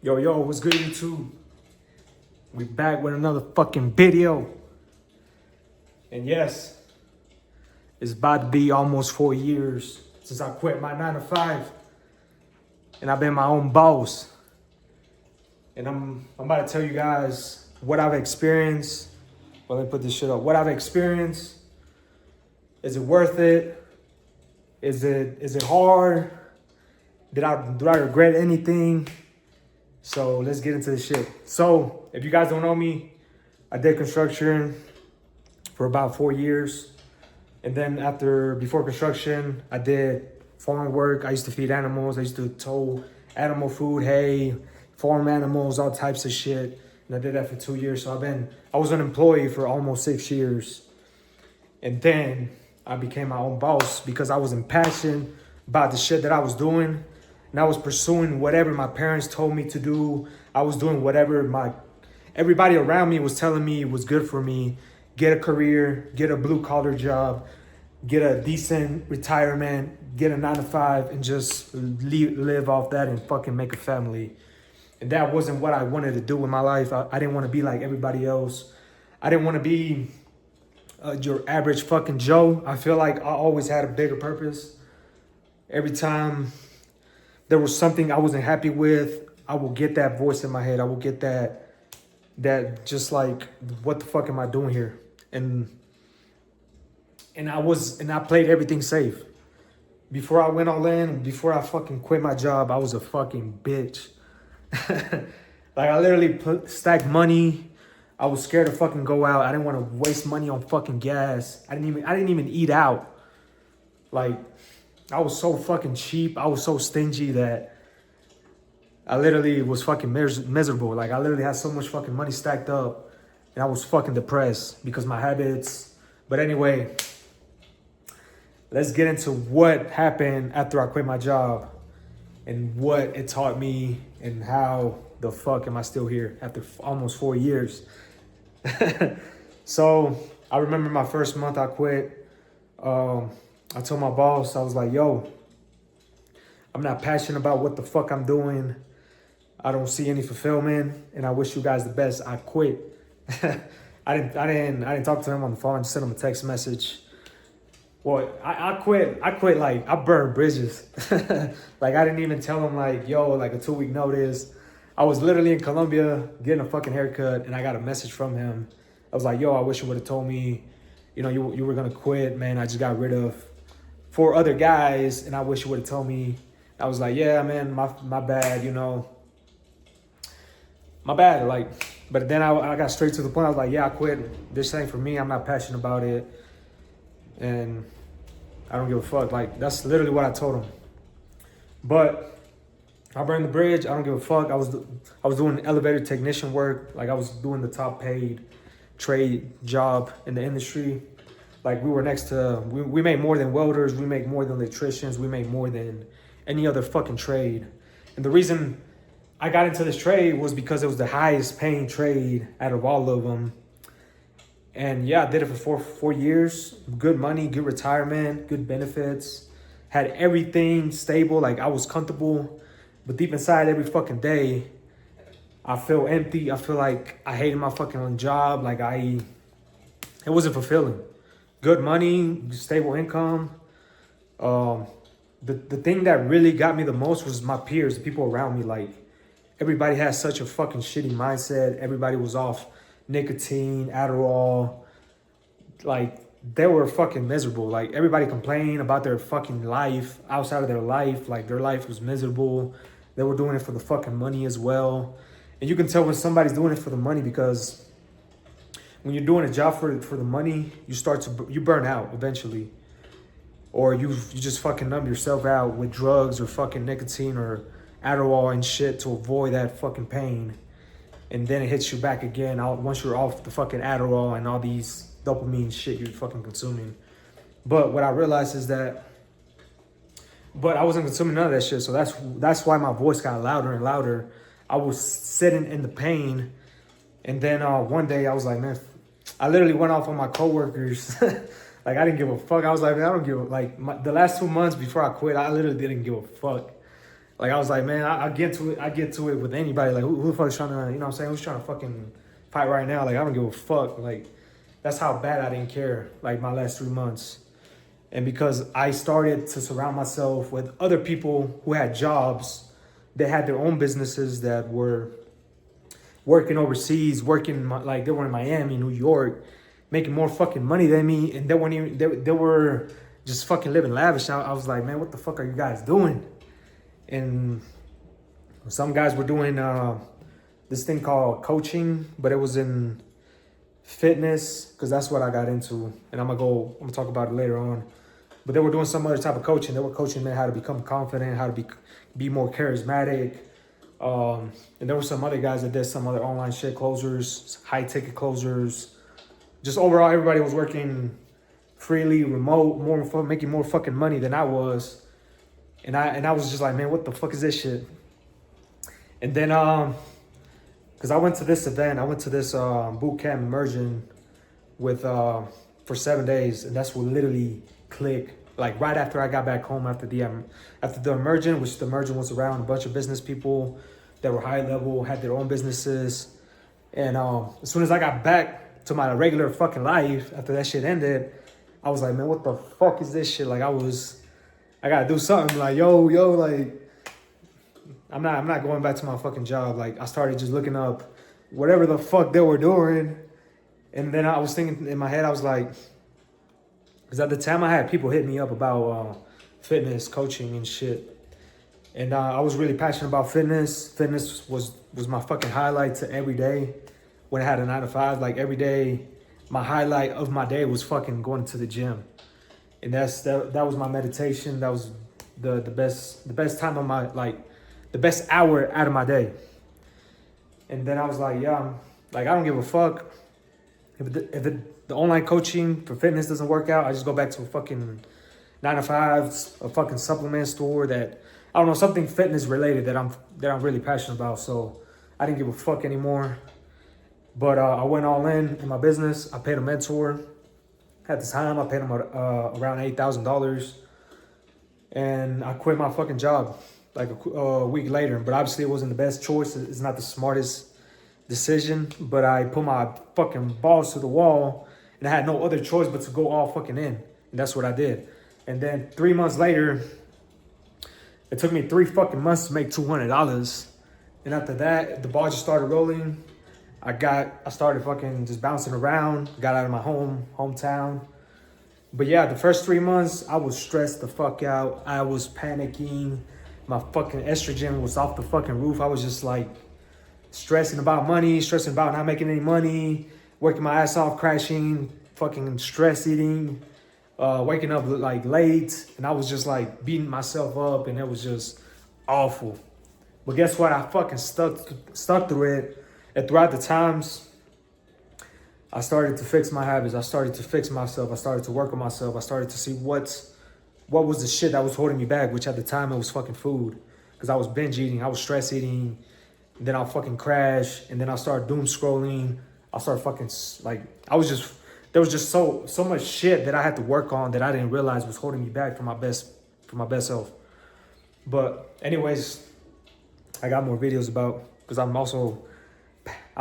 Yo, what's good, YouTube? We back with another fucking video. And yes, it's about to be almost 4 years since I quit my 9 to 5. And I've been my own boss. And I'm about to tell you guys what I've experienced. Well, let me put this shit up. What I've experienced. Is it worth it? Is it hard? Do I regret anything? So let's get into this shit. So if you guys don't know me, I did construction for about 4 years. And then before construction, I did farm work. I used to feed animals. I used to tow animal food, hay, farm animals, all types of shit. And I did that for 2 years. So I was an employee for almost 6 years. And then I became my own boss because I was impassioned about the shit that I was doing. And I was pursuing whatever my parents told me to do. I was doing whatever everybody around me was telling me was good for me. Get a career, get a blue collar job, get a decent retirement, get a 9 to 5, and just live off that and fucking make a family. And that wasn't what I wanted to do in my life. I didn't want to be like everybody else. I didn't want to be your average fucking Joe. I feel like I always had a bigger purpose. Every time there was something I wasn't happy with, I will get that voice in my head. I will get that just like, what the fuck am I doing here? And I played everything safe. Before I went all in, before I fucking quit my job, I was a fucking bitch. Like I literally stacked money. I was scared to fucking go out. I didn't want to waste money on fucking gas. I didn't even eat out. Like, I was so fucking cheap. I was so stingy that I literally was fucking miserable. Like, I literally had so much fucking money stacked up. And I was fucking depressed because my habits. But anyway, let's get into what happened after I quit my job. And what it taught me. And how the fuck am I still here after almost 4 years. So, I remember my first month I quit. I told my boss, I was like, yo, I'm not passionate about what the fuck I'm doing. I don't see any fulfillment, and I wish you guys the best. I quit. I didn't talk to him on the phone. I just sent him a text message. Well, I quit like, I burned bridges. Like, I didn't even tell him like, yo, like a 2-week notice. I was literally in Colombia getting a fucking haircut, and I got a message from him. I was like, yo, I wish you would have told me, you know, you were gonna quit, man. I just got rid of 4 other guys, and I wish you would have told me. I was like, yeah, man, my bad, you know. My bad, like, but then I got straight to the point. I was like, yeah, I quit. This ain't for me. I'm not passionate about it. And I don't give a fuck. Like, that's literally what I told him. But I burned the bridge. I don't give a fuck. I was doing elevator technician work. Like, I was doing the top paid trade job in the industry. Like, we were next to, we made more than welders. We make more than electricians. We make more than any other fucking trade. And the reason I got into this trade was because it was the highest paying trade out of all of them. And yeah, I did it for 4 years. Good money, good retirement, good benefits. Had everything stable. Like, I was comfortable. But deep inside, every fucking day, I feel empty. I feel like I hated my fucking job. Like, it wasn't fulfilling. Good money, stable income. The thing that really got me the most was my peers, the people around me. Like, everybody had such a fucking shitty mindset. Everybody was off nicotine, Adderall. Like, they were fucking miserable. Like, everybody complained about their fucking life outside of their life. Like, their life was miserable. They were doing it for the fucking money as well. And you can tell when somebody's doing it for the money, because when you're doing a job for the money, you burn out eventually. Or you just fucking numb yourself out with drugs or fucking nicotine or Adderall and shit to avoid that fucking pain. And then it hits you back again once you're off the fucking Adderall and all these dopamine shit you're fucking consuming. But what I realized is that, but I wasn't consuming none of that shit. So that's why my voice got louder and louder. I was sitting in the pain. And then one day I was like, man, I literally went off on my coworkers. Like, I didn't give a fuck. I was like, man, I don't give a, like, the last 2 months before I quit, I literally didn't give a fuck. Like I was like, man, I get to it. I get to it with anybody. Like who the fuck's trying to, you know what I'm saying? Who's trying to fucking fight right now? Like I don't give a fuck. Like that's how bad I didn't care. Like my last 3 months. And because I started to surround myself with other people who had jobs, they had their own businesses that were working overseas, like they were in Miami, New York, making more fucking money than me, and they weren't even they were just fucking living lavish. I was like, man, what the fuck are you guys doing? And some guys were doing this thing called coaching, but it was in fitness because that's what I got into, and I'm gonna talk about it later on. But they were doing some other type of coaching. They were coaching men how to become confident, how to be more charismatic. And there were some other guys that did some other online shit, closers, high ticket closers. Just overall, everybody was working freely, remote, making more fucking money than I was. And I was just like, man, what the fuck is this shit? And then, cause I went to this event, I went to this boot camp immersion with for 7 days, and that's what literally clicked. Like right after I got back home after the immersion, which the immersion was around a bunch of business people that were high level, had their own businesses. And as soon as I got back to my regular fucking life after that shit ended, I was like, man, what the fuck is this shit? Like I gotta do something. Like yo, like I'm not going back to my fucking job. Like I started just looking up whatever the fuck they were doing. And then I was thinking in my head, I was like, because at the time I had people hit me up about fitness, coaching and shit. And I was really passionate about fitness. Fitness was my fucking highlight to every day when I had a 9 to 5. Like every day, my highlight of my day was fucking going to the gym. And that was my meditation. That was the best time of my, like, the best hour out of my day. And then I was like, yeah, like I don't give a fuck. If the online coaching for fitness doesn't work out, I just go back to a fucking 9 to 5, a fucking supplement store that, I don't know, something fitness related that I'm really passionate about. So I didn't give a fuck anymore. But I went all in my business. I paid a mentor. At the time, I paid him around $8,000. And I quit my fucking job like a week later. But obviously it wasn't the best choice. It's not the smartest decision, but I put my fucking balls to the wall and I had no other choice but to go all fucking in. And that's what I did. And then 3 months later, it took me 3 fucking months to make $200. And after that, the ball just started rolling. I started fucking just bouncing around, got out of my hometown. But yeah, the first 3 months, I was stressed the fuck out. I was panicking. My fucking estrogen was off the fucking roof. I was just like, stressing about money, stressing about not making any money, working my ass off, crashing, fucking stress eating, waking up like late. And I was just like beating myself up and it was just awful. But guess what? I fucking stuck through it. And throughout the times, I started to fix my habits. I started to fix myself. I started to work on myself. I started to see what was the shit that was holding me back, which at the time it was fucking food. Because I was binge eating, I was stress eating. Then I'll fucking crash, and then I'll start doom scrolling. I'll start fucking, like, there was just so much shit that I had to work on that I didn't realize was holding me back from my best self. But anyways, I got more videos because I'm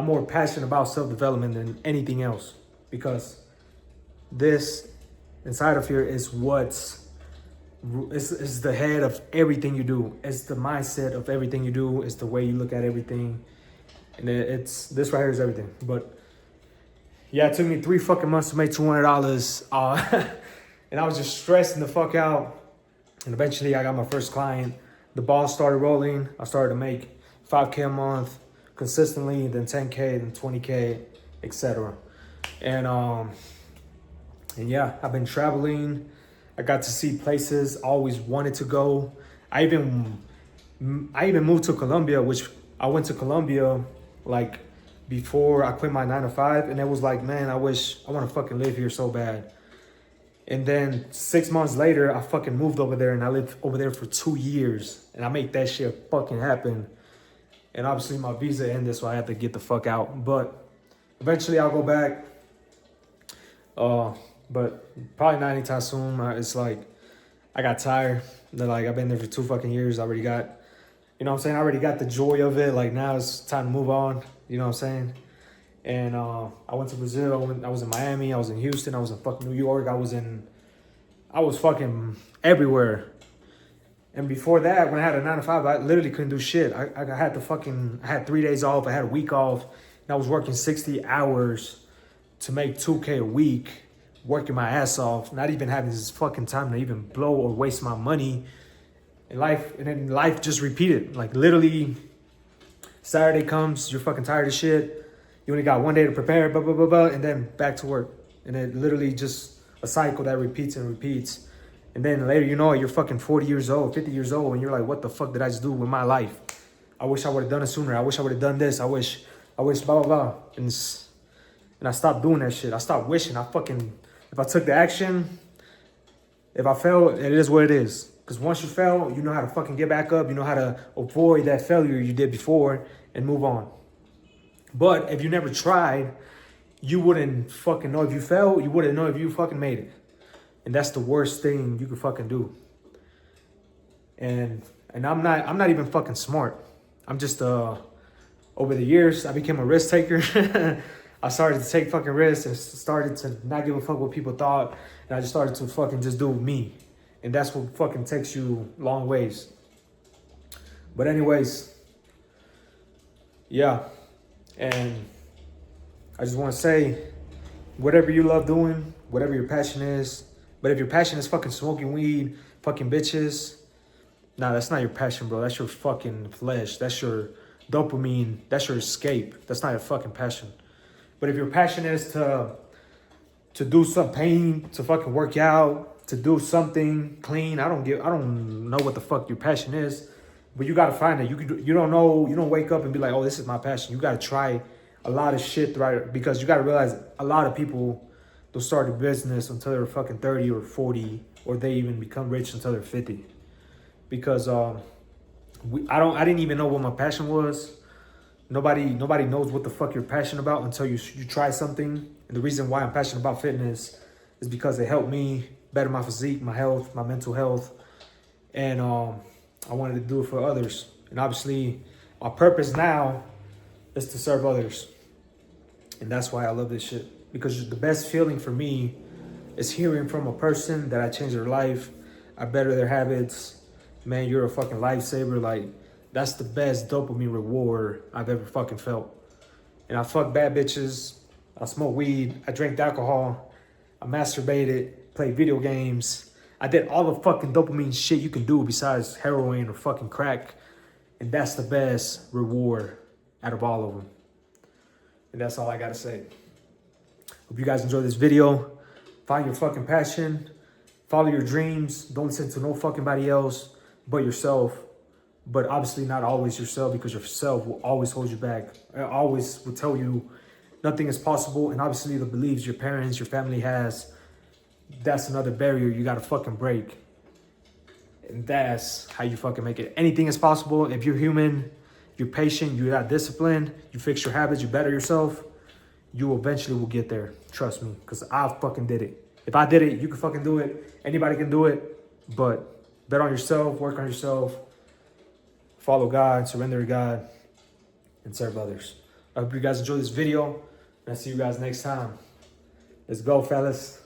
more passionate about self-development than anything else, because this inside of here is it's the head of everything you do. It's the mindset of everything you do. It's the way you look at everything. And this right here is everything. But yeah, it took me 3 fucking months to make $200. And I was just stressing the fuck out. And eventually I got my first client. The ball started rolling. I started to make $5K a month consistently, then 10K, then 20K, etc. And yeah, I've been traveling. I got to see places I always wanted to go. I even moved to Colombia, which I went to Colombia like before I quit my 9 to 5. And it was like, man, I want to fucking live here so bad. And then 6 months later, I fucking moved over there and I lived over there for 2 years. And I made that shit fucking happen. And obviously my visa ended, so I had to get the fuck out. But eventually I'll go back. But probably not anytime soon. It's like, I got tired. I've been there for 2 fucking years. I already got You know what I'm saying? I already got the joy of it. Like now it's time to move on. You know what I'm saying? And I went to Brazil. I was in Miami. I was in Houston. I was in fucking New York. I was fucking everywhere. And before that, when I had a 9 to 5, I literally couldn't do shit. I had 3 days off. I had a week off. And I was working 60 hours to make 2K a week, working my ass off, not even having this fucking time to even blow or waste my money. And then life just repeated. Like literally, Saturday comes, you're fucking tired of shit. You only got 1 day to prepare, blah, blah, blah, blah, and then back to work. And it literally just a cycle that repeats and repeats. And then later, you know, you're fucking 40 years old, 50 years old, and you're like, what the fuck did I just do with my life? I wish I would have done it sooner. I wish I would have done this. I wish, blah, blah, blah. And I stopped doing that shit. I stopped wishing. If I took the action, if I failed, it is what it is. Because once you fail, you know how to fucking get back up. You know how to avoid that failure you did before and move on. But if you never tried, you wouldn't fucking know if you failed. You wouldn't know if you fucking made it. And that's the worst thing you could fucking do. And I'm not even fucking smart. I'm just over the years I became a risk taker. I started to take fucking risks and started to not give a fuck what people thought. And I just started to fucking just do me. And that's what fucking takes you long ways. But anyways, yeah. And I just want to say, whatever you love doing, whatever your passion is, but if your passion is fucking smoking weed, fucking bitches, nah, that's not your passion, bro. That's your fucking flesh. That's your dopamine. That's your escape. That's not your fucking passion. But if your passion is to do some pain, to fucking work out, to do something clean, I don't know what the fuck your passion is. But you gotta find it. You don't know. You don't wake up and be like, oh, this is my passion. You gotta try a lot of shit throughout, because you gotta realize a lot of people don't start a business until they're fucking 30 or 40, or they even become rich until they're 50. Because I didn't even know what my passion was. Nobody knows what the fuck you're passionate about until you try something. And the reason why I'm passionate about fitness is because it helped me better my physique, my health, my mental health, and I wanted to do it for others. And obviously, my purpose now is to serve others. And that's why I love this shit. Because the best feeling for me is hearing from a person that I changed their life, I better their habits. Man, you're a fucking lifesaver. Like, that's the best dopamine reward I've ever fucking felt. And I fuck bad bitches. I smoke weed. I drank alcohol. I masturbated, played video games. I did all the fucking dopamine shit you can do besides heroin or fucking crack. And that's the best reward out of all of them. And that's all I gotta say. Hope you guys enjoyed this video. Find your fucking passion. Follow your dreams. Don't listen to no fucking body else but yourself. But obviously not always yourself, because yourself will always hold you back. It always will tell you nothing is possible. And obviously the beliefs your parents, your family has, that's another barrier you gotta fucking break. And that's how you fucking make it. Anything is possible. If you're human, you're patient, you got discipline, you fix your habits, you better yourself, you eventually will get there. Trust me, because I fucking did it. If I did it, you can fucking do it. Anybody can do it. But bet on yourself, work on yourself, follow God, surrender to God, and serve others. I hope you guys enjoyed this video, and I'll see you guys next time. Let's go, fellas.